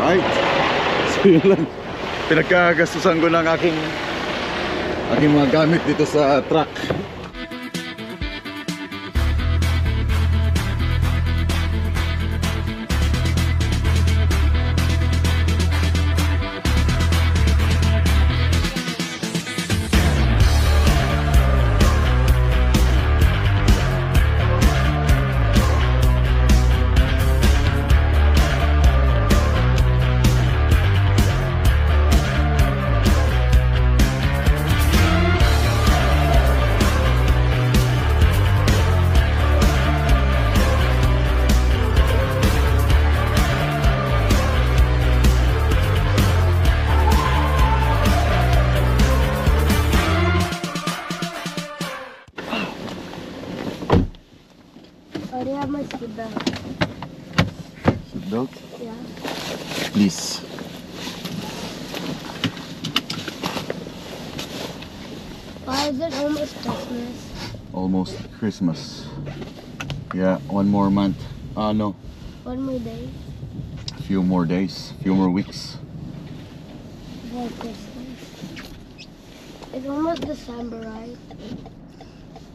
Right? So yun lang. Pinagkagastusan ko ng aking mga gamit dito sa truck. I already have my seatbelt. Seatbelt? Yeah. Please. Why is it almost Christmas? Almost Christmas. Yeah, one more month. No. One more day A few more days, few more weeks. before Christmas. It's almost December, right?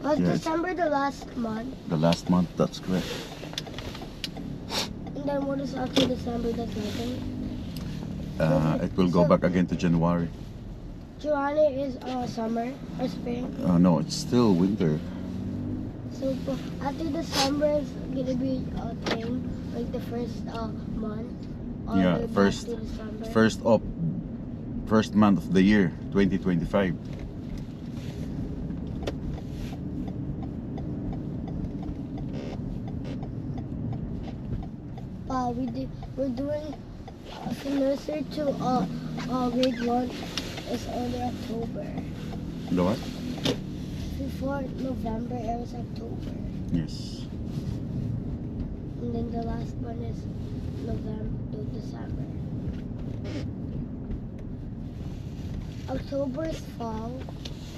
Was Yeah, December the last month? The last month, that's correct. And then what is after December the 2nd? It will go back again to January. July is summer or spring. No, it's still winter. So after December is gonna be a thing, like the first month. All Yeah, the way back first- to December. First month of the year, 2025. We're doing from nursery to grade 1 is only October. The what? Before November it was October. Yes. And then the last one is November to December. October is fall.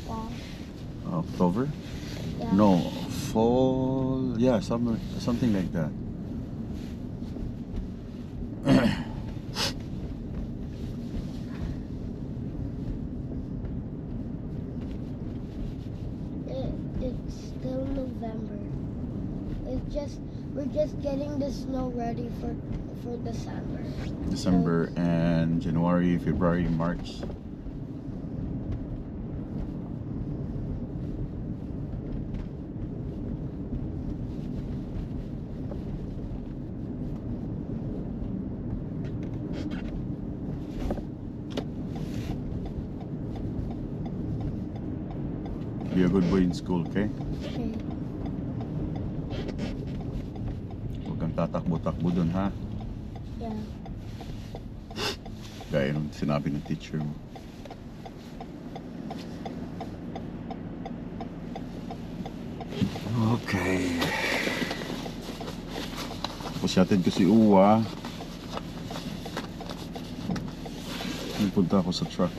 Fall. October? Yeah. No, fall. Yeah, summer, something like that. It's still November. We're just getting the snow ready for December. December and January, February, March. Be a good boy in school, okay? Okay. Huwag kang tatakbo-takbo dun, ha? Yeah. Gaya nung sinabi ng teacher mo. Okay. Tapos yatid ko si Uwa. Punta ako sa truck.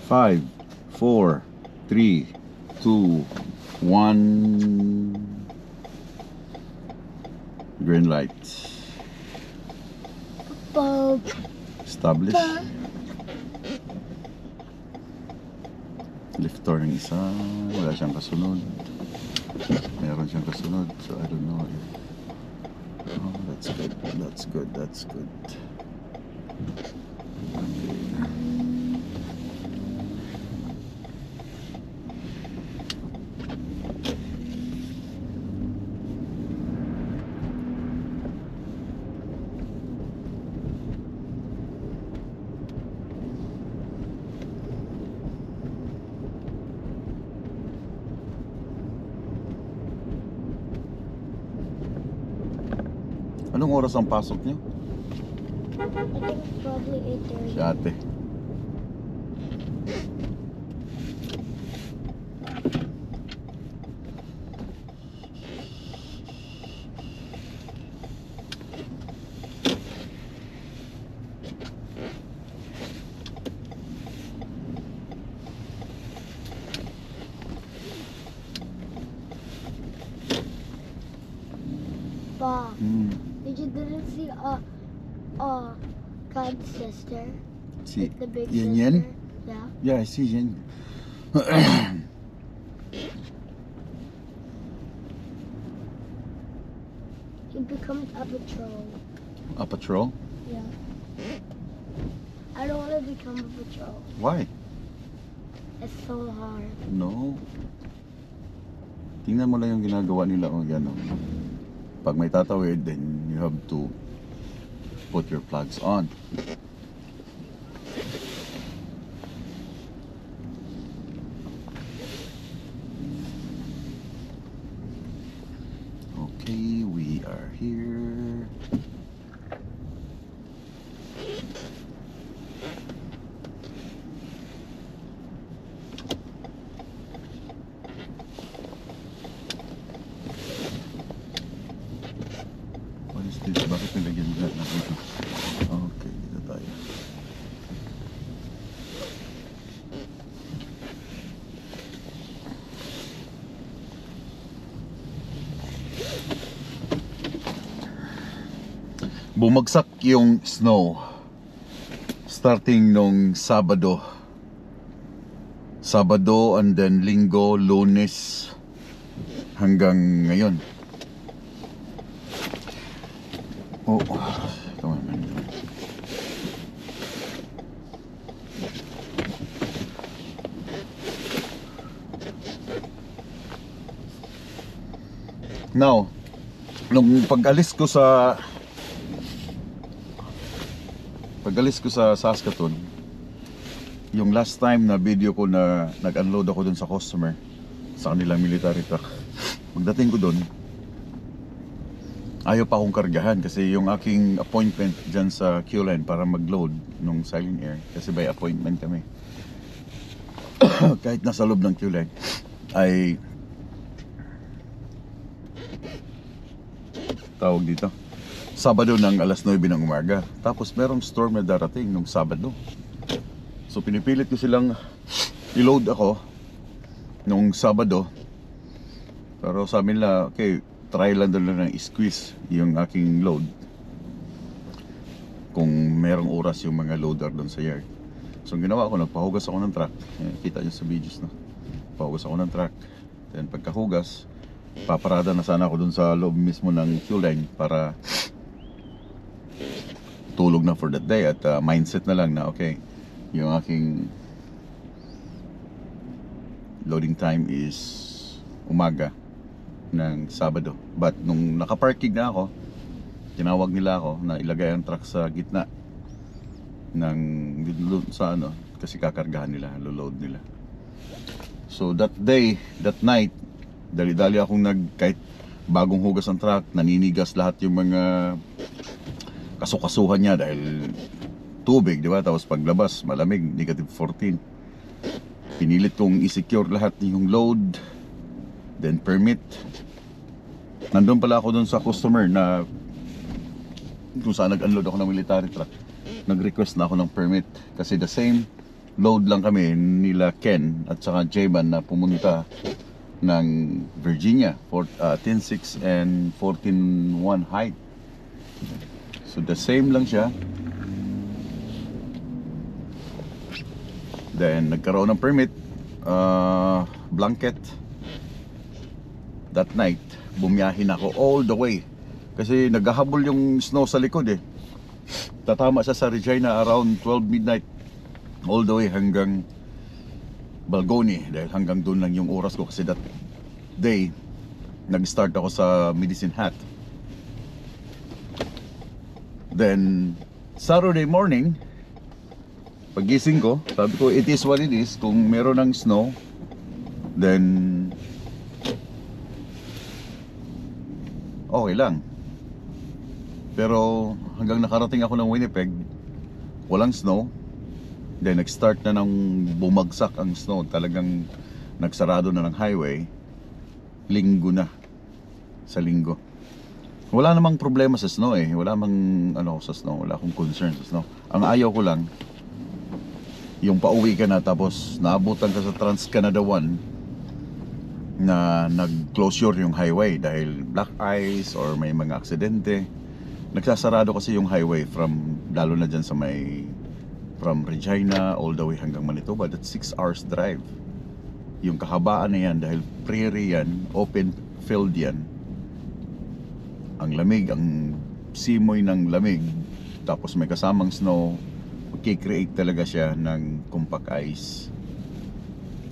Five, 4, 3, 2, 1. Green light. Bob. Establish. Lifter ng isa. Wala siyang kasunod. Meron siyang kasunod. So I don't know if... Oh, that's good. That's good. That's good. Anong oras ang pasok niyo? I think probably 8:30. Si ate. Pa, Hmm. didn't see God's sister? Si The big Yen sister? Yen? Yeah. Yeah, I see Yen. He becomes a patrol. A patrol? Yeah. I don't want to become a patrol. Why? It's so hard. No. Tingnan mo lang yung ginagawa nila. Oh, yan, oh. Pag may tatawid, then you have to put your plugs on. Okay, we are here. What is this? Bakit nilagyan nila na dito? Okay, dito tayo. Bumagsak yung snow starting nung Sabado and then Linggo, Lunes hanggang ngayon. Oh, come on, man. Now, nung pag-alis ko sa Saskatoon, yung last time na video ko na nag-unload ako dun sa customer sa kanilang military truck, pagdating ko dun, ayaw pa akong kargahan kasi yung aking appointment dyan sa Q-Line para mag-load nung Silent Air, kasi by appointment kami. Kahit nasa loob ng Q-Line ay tawag dito Sabado ng alas 9 ng umaga. Tapos merong storm na darating nung Sabado. So pinipilit ko silang i-load ako nung Sabado. Pero sabi nila, okay, try lang doon lang i-squeeze yung aking load. Kung merong oras yung mga loader doon sa yard. So ang ginawa ko, nagpahugas ako ng truck. Kita nyo sa videos na. Pahugas ako ng truck. Then pagkahugas, paparada na sana ako doon sa loob mismo ng Q-Line para tulog na for that day at mindset na lang na okay, yung aking loading time is umaga ng Sabado. But nung nakaparking na ako, tinawag nila ako na ilagay ang truck sa gitna ng sa ano, kasi kakargahan nila, load nila. So that day, that night, dali-dali akong kahit bagong hugas ang truck, naninigas lahat yung mga kasukasuhan niya dahil tubig, di ba? Tapos paglabas, malamig, -14. Pinilit kong i-secure lahat yung load, then permit. Nandun pala ako dun sa customer na kung saan nag-unload ako ng military truck. Nag-request na ako ng permit kasi the same load lang kami nila Ken at saka Jayban na pumunta ng Virginia for 10.6 and 14.1 height. So the same lang siya. Then nagkaroon ng permit, blanket. That night, bumiyahin ako all the way. Kasi naghahabol yung snow sa likod eh. Tatama siya sa Regina around 12 midnight. All the way hanggang Balgoni. Dahil hanggang doon lang yung oras ko. Kasi that day, nag-start ako sa Medicine Hat. Then, Saturday morning, pagising ko, sabi ko, it is what it is. Kung meron ng snow, then, okay lang. Pero, hanggang nakarating ako ng Winnipeg, walang snow. Then, nag-start na ng bumagsak ang snow. Talagang nagsarado na ng highway. Linggo na. Sa Linggo. Wala namang problema sa snow eh. Wala namang ano sa snow. Wala akong concern sa snow. Ang ayaw ko lang, yung pauwi ka na tapos naabutan ka sa Trans-Canada 1, na nag-closure yung highway dahil black ice or may mga aksidente. Nagsasarado kasi yung highway from, lalo na dyan sa may, from Regina all the way hanggang Manitoba. That's 6 hours drive. Yung kahabaan na yan dahil prairie yan, open field yan. Ang lamig, ang simoy ng lamig, tapos may kasamang snow, magkikreate talaga siya ng compact ice.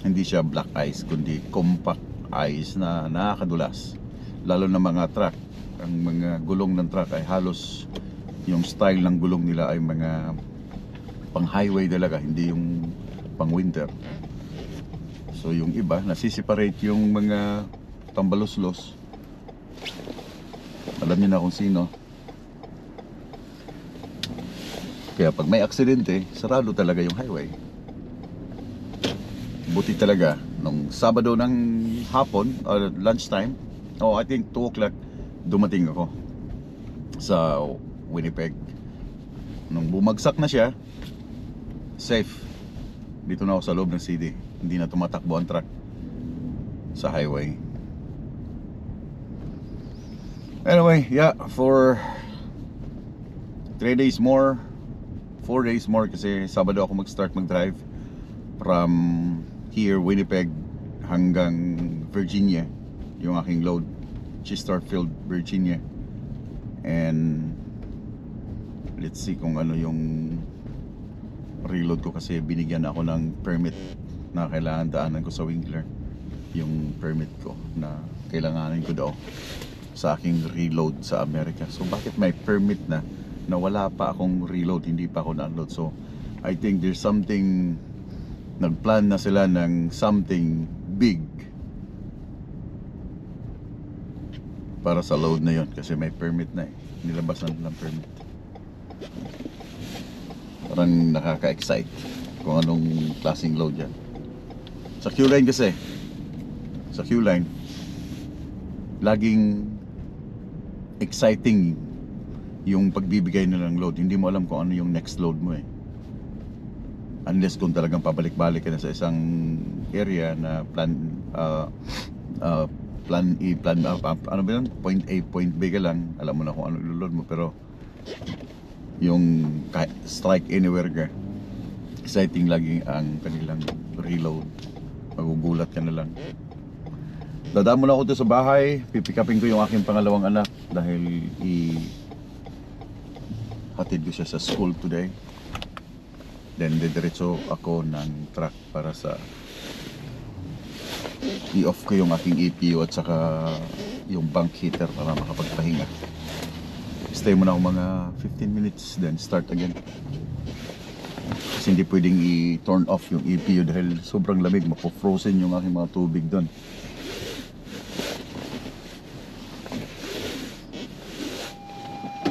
Hindi siya black ice, kundi compact ice na nakakadulas. Lalo na mga truck, ang mga gulong ng truck ay halos yung style ng gulong nila ay mga pang highway talaga, hindi yung pang winter. So yung iba, nasiseparate yung mga tambaluslos. Alam niyo na kung sino. Kaya pag may aksidente, sarado talaga yung highway. Buti talaga, nung Sabado ng hapon, lunchtime, I think 2 o'clock, dumating ako sa Winnipeg. Nung bumagsak na siya, safe. Dito na ako sa loob ng city. Hindi na tumatakbo ang truck sa highway. Anyway, yeah, for 3 days more, 4 days more kasi Sabado ako mag-start mag-drive from here, Winnipeg hanggang Virginia, yung aking load, Chesterfield, Virginia. And let's see kung ano yung reload ko kasi binigyan ako ng permit na kailangan daanan ko sa Winkler, yung permit ko na kailanganin ko daw sa aking reload sa Amerika. So bakit may permit na wala pa akong reload, hindi pa ako na-unload? So I think there's something, nagplan na sila ng something big para sa load na yon kasi may permit na nilabasan ng permit. Parang nakaka-excite kung anong klaseng load yan. Sa Q-Line kasi, sa Q-Line laging exciting yung pagbibigay nila ng load. Hindi mo alam kung ano yung next load mo unless kung talagang pabalik-balik ka na sa isang area na plan A, ano ba yun? Point A, point B ka lang, alam mo na kung ano iloload mo. Pero yung strike anywhere ka, exciting lagi ang kanilang reload. Magugulat ka na lang. Dadaan muna ako dito sa bahay, pipikapin ko yung aking pangalawang anak dahil hatid ko siya sa school today. Then didiretso ako ng truck para sa i-off ko yung aking EPU at saka yung bank heater para makapagpahinga. Stay muna ako mga 15 minutes then start again. Kasi hindi pwedeng i-turn off yung EPU dahil sobrang lamig, mapo-frozen yung aking mga tubig doon.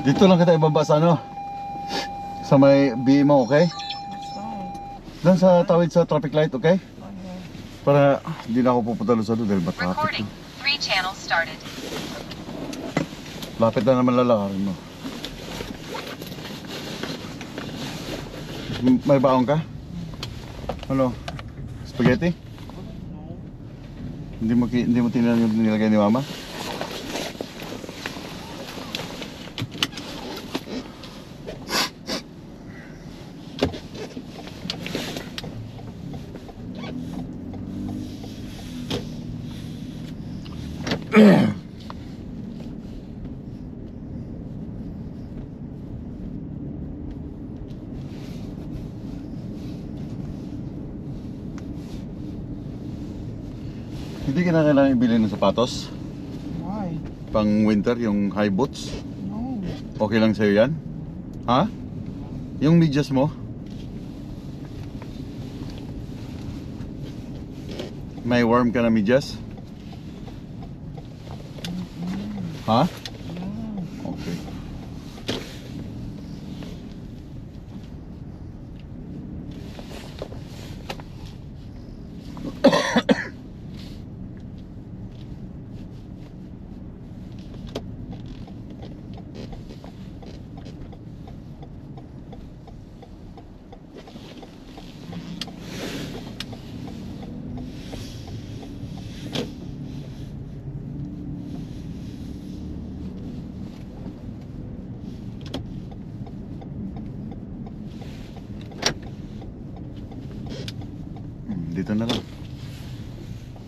Dito lang kita ibaba sa ano? Sa may B mo, okay? Doon sa tawid sa traffic light, okay? Para hindi na ako pupunta doon sa doon dahil traffic. Recording. 3 channels started. Lapit na naman lalakarin mo. May baon ka? Ano? Spaghetti? Hindi mo tinanong yung nilagay ni Mama? Hindi ka na kailangan ibili ng sapatos? Why? Pang winter, yung high boots? No. Okay lang sa'yo yan? Ha? Yung medyas mo? May warm ka na medyas? Ha? Okay.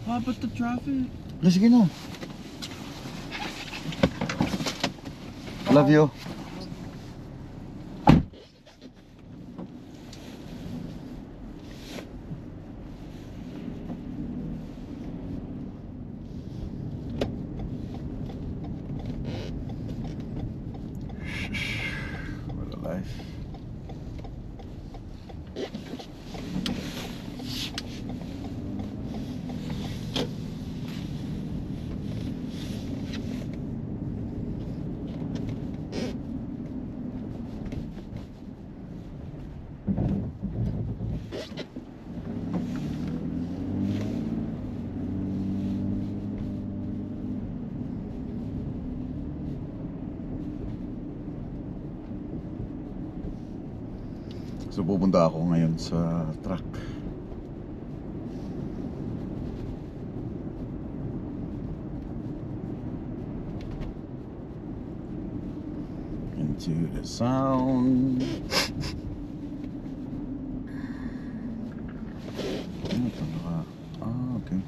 but the traffic. Sige na. Love you. What a life. So pupunta ako ngayon sa truck. Into the sound. Ano ito? Okay.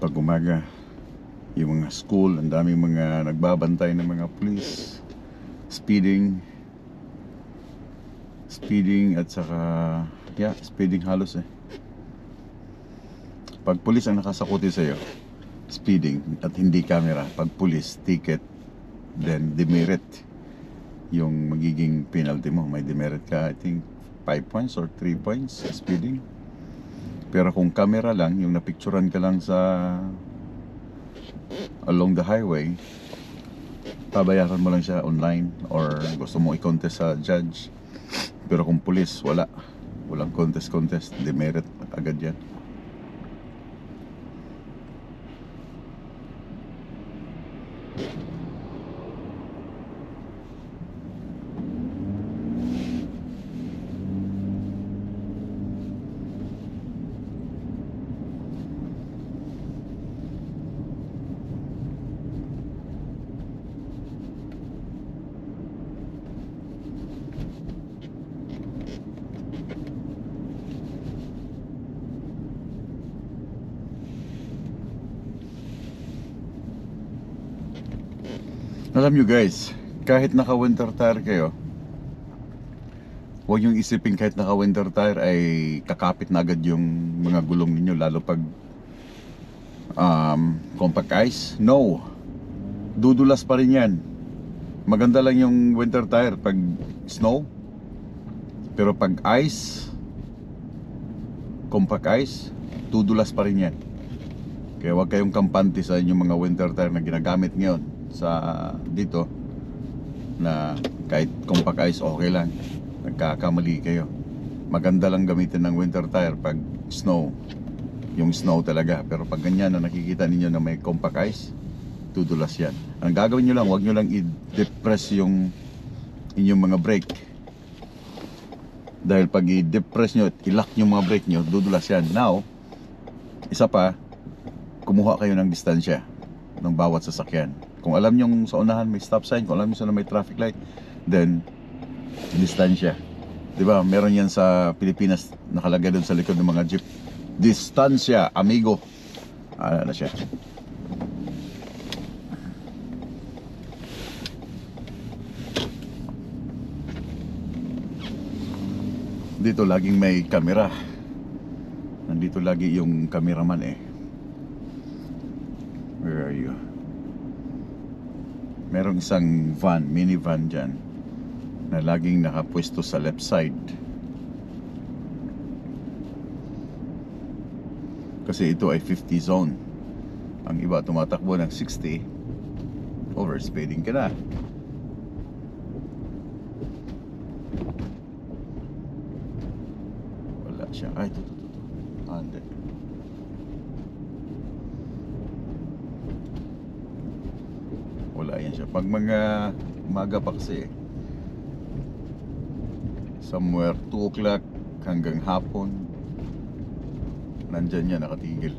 Pag umaga, yung mga school, ang daming mga nagbabantay ng mga police, speeding at saka speeding halos eh. Pag police ang nakasakuti sa'yo, speeding at hindi camera. Pag police, ticket, then demerit yung magiging penalty mo. May demerit ka, I think 5 points or 3 points sa speeding. Pero kung camera lang, yung napicturan ka lang sa along the highway, pabayaran mo lang siya online or gusto mo i-contest sa judge. Pero kung police, walang contest, demerit agad yan. Alam nyo guys, kahit naka-winter tire kayo, huwag yung isipin kahit naka-winter tire ay kakapit na agad yung mga gulong ninyo, lalo pag compact ice. No, dudulas pa rin yan. Maganda lang yung winter tire pag snow, pero pag ice, compact ice, dudulas pa rin yan. Kaya huwag kayong kampante sa inyong mga winter tire na ginagamit ngayon sa dito, na kahit compact ice okay lang, nagkakamali kayo. Maganda lang gamitin ng winter tire pag snow, yung snow talaga. Pero pag ganyan na nakikita ninyo na may compact ice, tudulas yan. Ang gagawin nyo lang, huwag nyo lang i-depress yung inyong mga brake, dahil pag i-depress nyo, i-lock yung mga brake nyo, dudulas yan. Now, isa pa, kumuha kayo ng distansya ng bawat sasakyan. Kung alam nyo sa unahan may stop sign, kung alam nyo sa may traffic light, then distansya. Diba, meron yan sa Pilipinas, nakalagay doon sa likod ng mga jeep. Distansya, amigo. Na siya. Dito laging may camera. Nandito lagi yung cameraman eh. Where are you? Merong isang van, minivan dyan, na laging nakapwesto sa left side. Kasi ito ay 50 zone. Ang iba tumatakbo ng 60. Overspeeding ka na. Wala siya. Ay, ito. Hindi. Wala yan siya. Pag mga umaga pa kasi, somewhere 2 o'clock hanggang hapon, nandyan yan nakatigil.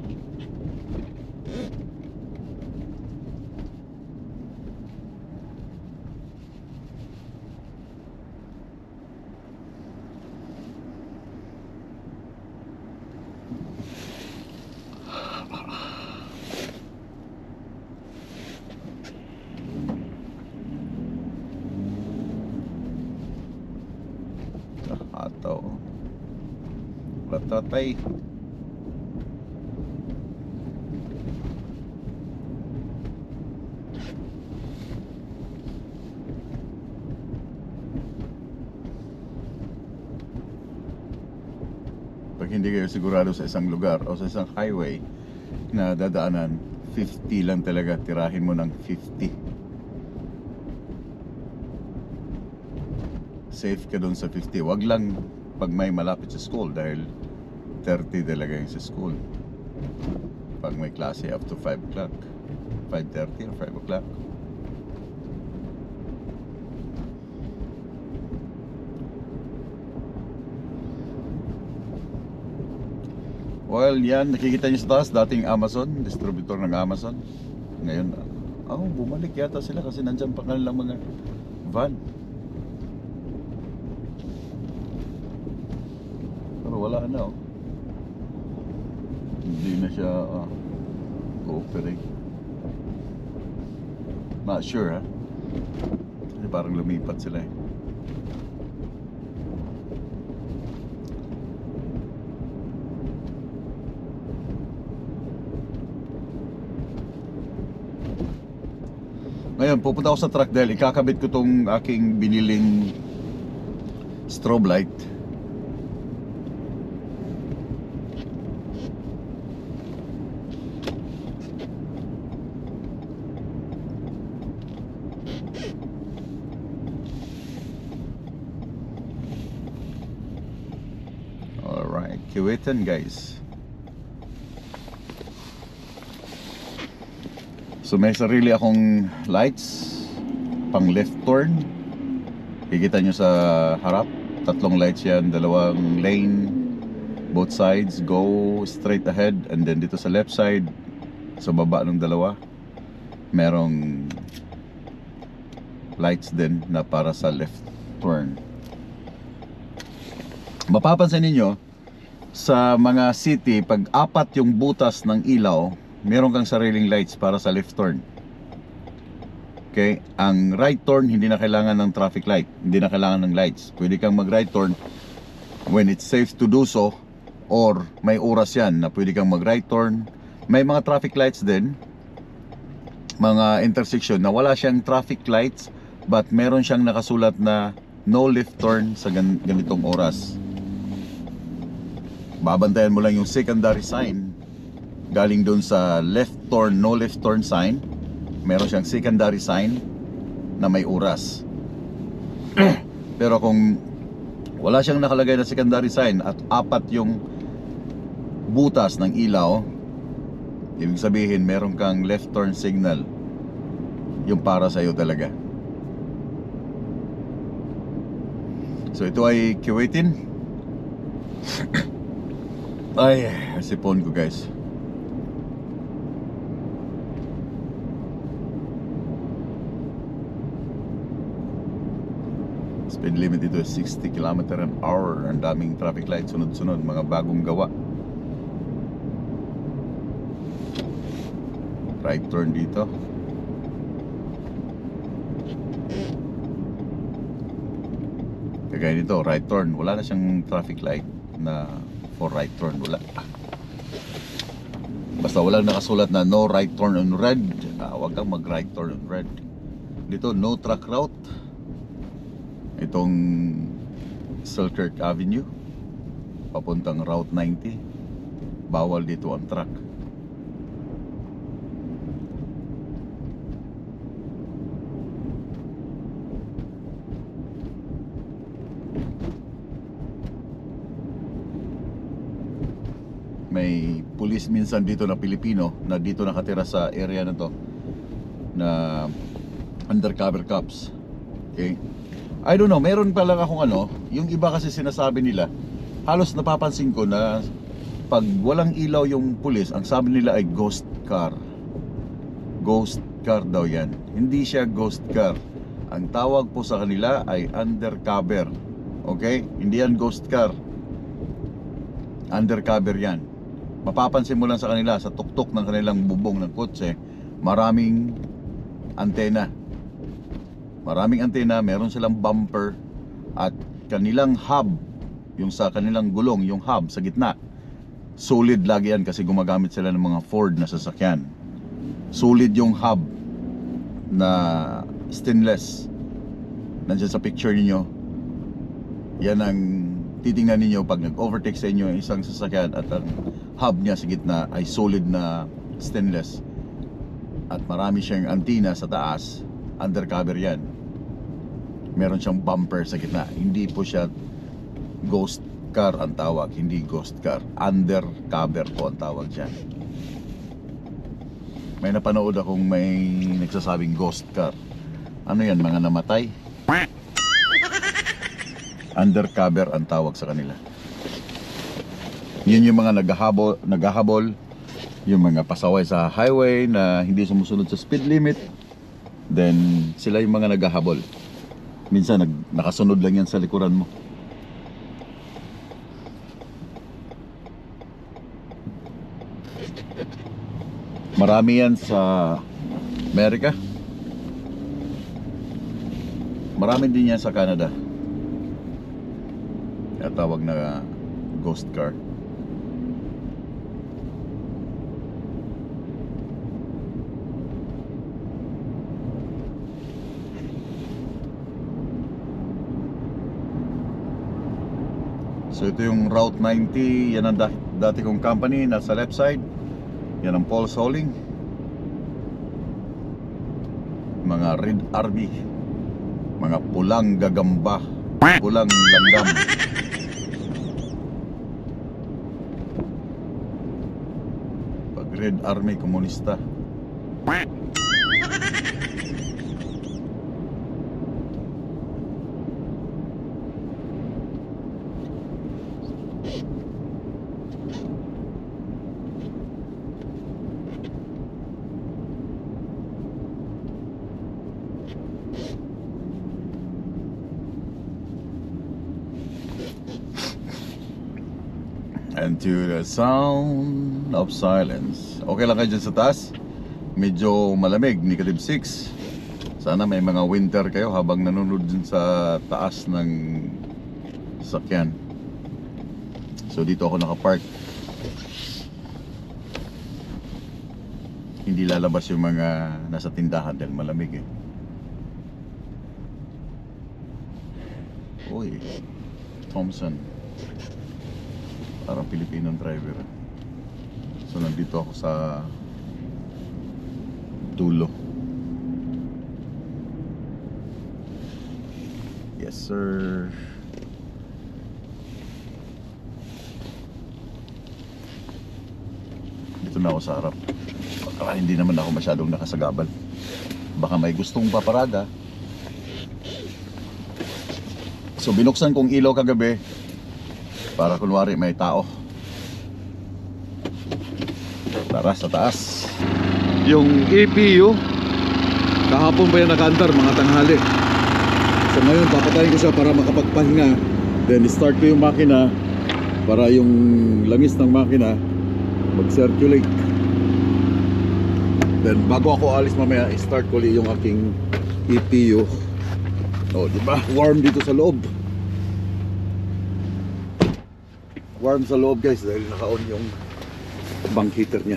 Atau Ratatay. Pag hindi kayo sigurado sa isang lugar o sa isang highway na dadaanan, 50 lang talaga, tirahin mo ng 50. Safe ka dun sa 50. Wag lang pag may malapit sa school dahil 30 talaga yung sa school. Pag may klase up to 5 o'clock, 5:30 or 5 o'clock. Well, yan, nakikita niyo sa taas, dating Amazon, distributor ng Amazon. Ngayon, bumalik yata sila kasi nandyan pa kanilang mga van. Pero wala na, oh. Hindi na siya cooperate. Not sure, ha? Kasi parang lumipat sila, eh. Ngayon, pupunta ako sa truck dahil ikakabit ko tong aking biniling strobe light. Alright, kiwitan guys. So may sarili akong lights pang left turn. Kikita nyo sa harap, tatlong lights yan, dalawang lane, both sides, go straight ahead. And then dito sa left side, sa baba ng dalawa, merong lights din na para sa left turn. Mapapansin ninyo sa mga city, pag apat yung butas ng ilaw, meron kang sariling lights para sa left turn. Okay? Ang right turn, hindi na kailangan ng traffic light. Hindi na kailangan ng lights. Pwede kang mag right turn when it's safe to do so, or may oras yan na pwede kang mag right turn. May mga traffic lights din, mga intersection na wala siyang traffic lights, but meron siyang nakasulat na no left turn sa ganitong oras. Babantayan mo lang yung secondary sign galing doon sa left turn, no left turn sign. Meron siyang secondary sign na may oras. Pero kung wala siyang nakalagay na secondary sign at apat yung butas ng ilaw, ibig sabihin meron kang left turn signal, yung para sa iyo talaga. So ito ay kiwitin. Ay, sipon ko guys. Speed limit dito is 60 km/h. Ang daming traffic light sunod-sunod, mga bagong gawa. Right turn dito. Kagaya nito, right turn, wala na siyang traffic light na for right turn, wala. Basta walang nakasulat na no right turn on red, huwag kang mag right turn on red. Dito, no truck route. Itong Selkirk Avenue papuntang Route 90, bawal dito ang truck. May pulis minsan dito na Pilipino na dito nakatira sa area na to, na undercover cops. Okay, I don't know, meron pa lang akong yung iba kasi sinasabi nila, halos napapansin ko na pag walang ilaw yung pulis, ang sabi nila ay ghost car. Ghost car daw yan. Hindi siya ghost car. Ang tawag po sa kanila ay undercover. Okay? Hindi yan ghost car. Undercover yan. Mapapansin mo lang sa kanila, sa tuktok ng kanilang bubong ng kotse, maraming antena. Maraming antena, meron silang bumper, at kanilang hub yung sa kanilang gulong, yung hub sa gitna, solid lagi yan kasi gumagamit sila ng mga Ford na sasakyan. Solid yung hub na stainless. Nandiyan sa picture ninyo. Yan ang titingnan ninyo pag nag-overtake sa inyo yung isang sasakyan at ang hub niya sa gitna ay solid na stainless. At marami siyang antenna sa taas. Undercover yan. Meron siyang bumper sa gitna. Hindi po siya ghost car ang tawag. Hindi ghost car. Undercover po ang tawag dyan. May napanood akong may nagsasabing ghost car. Ano yan? Mga namatay? Undercover ang tawag sa kanila. Yun yung mga naghahabol, yung mga pasaway sa highway na hindi sumusunod sa speed limit. Then sila yung mga naghahabol. Minsan nakasunod lang yan sa likuran mo. Marami yan sa Amerika. Marami din yan sa Canada. Kaya tawag na ghost car. So ito yung Route 90. Yan ang dati kong company. Nasa left side. Yan ang Paul's Hauling. Mga Red Army. Mga pulang gagamba. Pulang langgam. Pag Red Army komunista. And to the sound of silence. Okay lang kayo dyan sa taas. Medyo malamig, negative 6. Sana may mga winter kayo habang nanonood dyan sa taas ng sakyan. So dito ako nakapark. Hindi lalabas yung mga nasa tindahan dahil malamig eh. Uy, Thompson. Parang Pilipinong driver. So nandito ako sa dulo. Yes sir. Dito na ako sa harap. Baka hindi naman ako masyadong nakasagabal. Baka may gustong paparada. So binuksan kong ilaw kagabi para kunwari may tao. Tara sa taas. Yung EPU kahapon pa yan nakaandar mga tanghali. So ngayon papatayin ko siya para makapagpahinga. Then start ko yung makina para yung langis ng makina mag-circulate. Then bago ako alis mamaya, start ko ulit yung aking EPU. Oh, di ba? Warm dito sa loob. Warm sa loob guys dahil naka-on yung bank heater niya.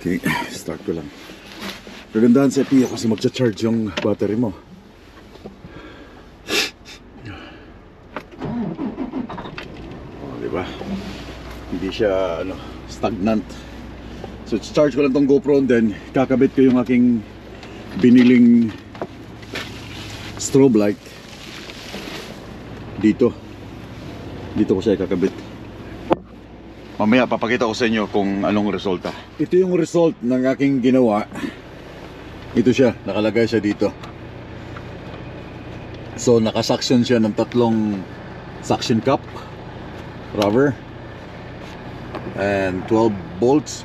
Okay, start ko lang. Kagandahan sa EPU kasi magcha-charge yung battery mo. Oh, di ba? Hindi siya stagnant. So charge ko lang tong GoPro and then kakabit ko yung aking biniling strobe light dito ko siya ikakabit. Mamaya papakita ko sa inyo kung anong resulta. Ito yung result ng aking ginawa. Ito siya, nakalagay siya dito. So nakasuction siya ng 3 suction cup rubber and 12 bolts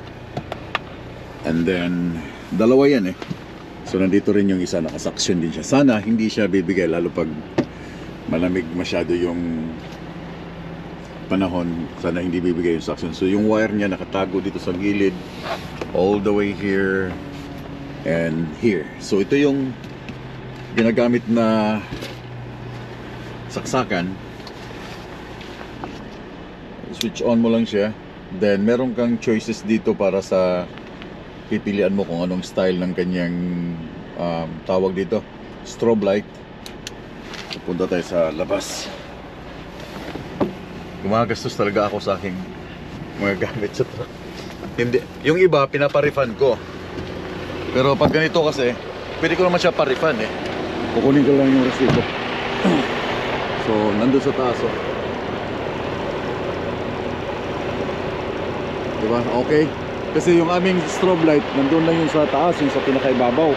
and then dalawa yan eh. So nandito rin yung isa, nakasuction din siya. Sana hindi siya bibigay lalo pag malamig masyado yung panahon. Sana hindi bibigay yung suction. So yung wire niya nakatago dito sa gilid all the way here and here. So ito yung ginagamit na saksakan. Switch on mo lang siya. Then meron kang choices dito para sa pipilian mo kung anong style ng kanyang tawag dito, strobe light. Punta tayo sa labas. Gumagastos talaga ako sa aking mga gamit sa truck. Hindi, yung iba pinapa-refund ko. Pero pag ganito kasi, pwede ko naman siya pa-refund eh. Kukunin ko lang yung resibo. So, nandun sa taas oh. Diba? Okay. Kasi yung aming strobe light, nandun lang yung sa taas, yung sa pinakaibabaw.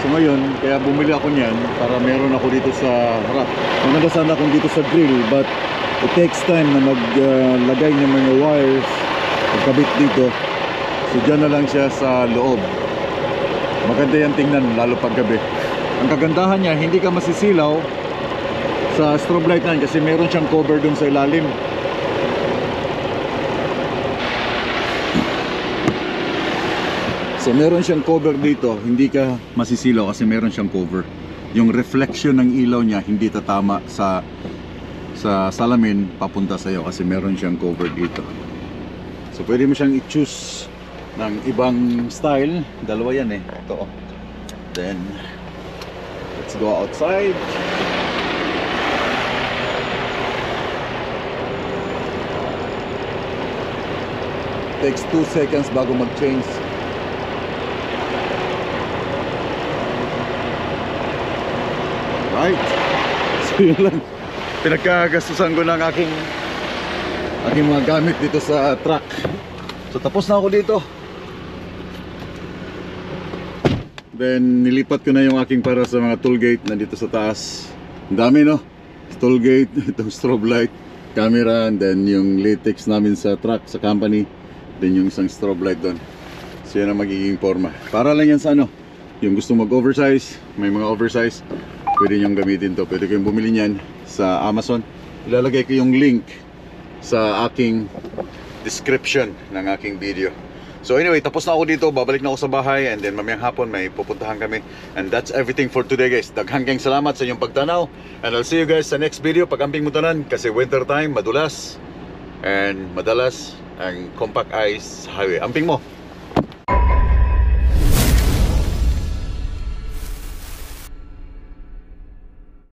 So ngayon, kaya bumili ako niyan para meron ako dito sa harap. Maganda sana akong dito sa grill, but it takes time na maglagay ng mga wires, magkabit dito. So dyan na lang siya sa loob. Maganda yan tingnan, lalo pag gabi. Ang kagandahan niya, hindi ka masisilaw sa strobe light na yan kasi meron siyang cover dun sa ilalim. So meron siyang cover dito, hindi ka masisilaw kasi meron siyang cover. Yung reflection ng ilaw niya hindi tatama sa salamin papunta sa iyo kasi meron siyang cover dito. So pwede mo siyang i-choose ng ibang style. Dalawa yan eh. Ito. Then let's go outside. Takes 2 seconds bago mag-change. Right. So yun lang. Pinagkagastusan ko ng aking mga gamit dito sa truck. So tapos na ako dito. Then nilipat ko na yung aking para sa mga toll gate na dito sa taas. Ang dami no. Toll gate, itong strobe light, camera, and then yung latex namin sa truck, sa company. Then yung isang strobe light doon. So yan ang magiging forma. Para lang yan sa ano, yung gusto mag-oversize, may mga oversize, pwede niyong gamitin to. Pwede kayong bumili niyan sa Amazon. Ilalagay ko yung link sa aking description ng aking video. So anyway, tapos na ako dito. Babalik na ako sa bahay. And then mamayang hapon may pupuntahan kami. And that's everything for today guys. Daghang salamat sa inyong pagtanaw. And I'll see you guys sa next video. Pag-amping mo tanan. Kasi winter time, madulas. And madalas ang compact ice highway. Amping mo.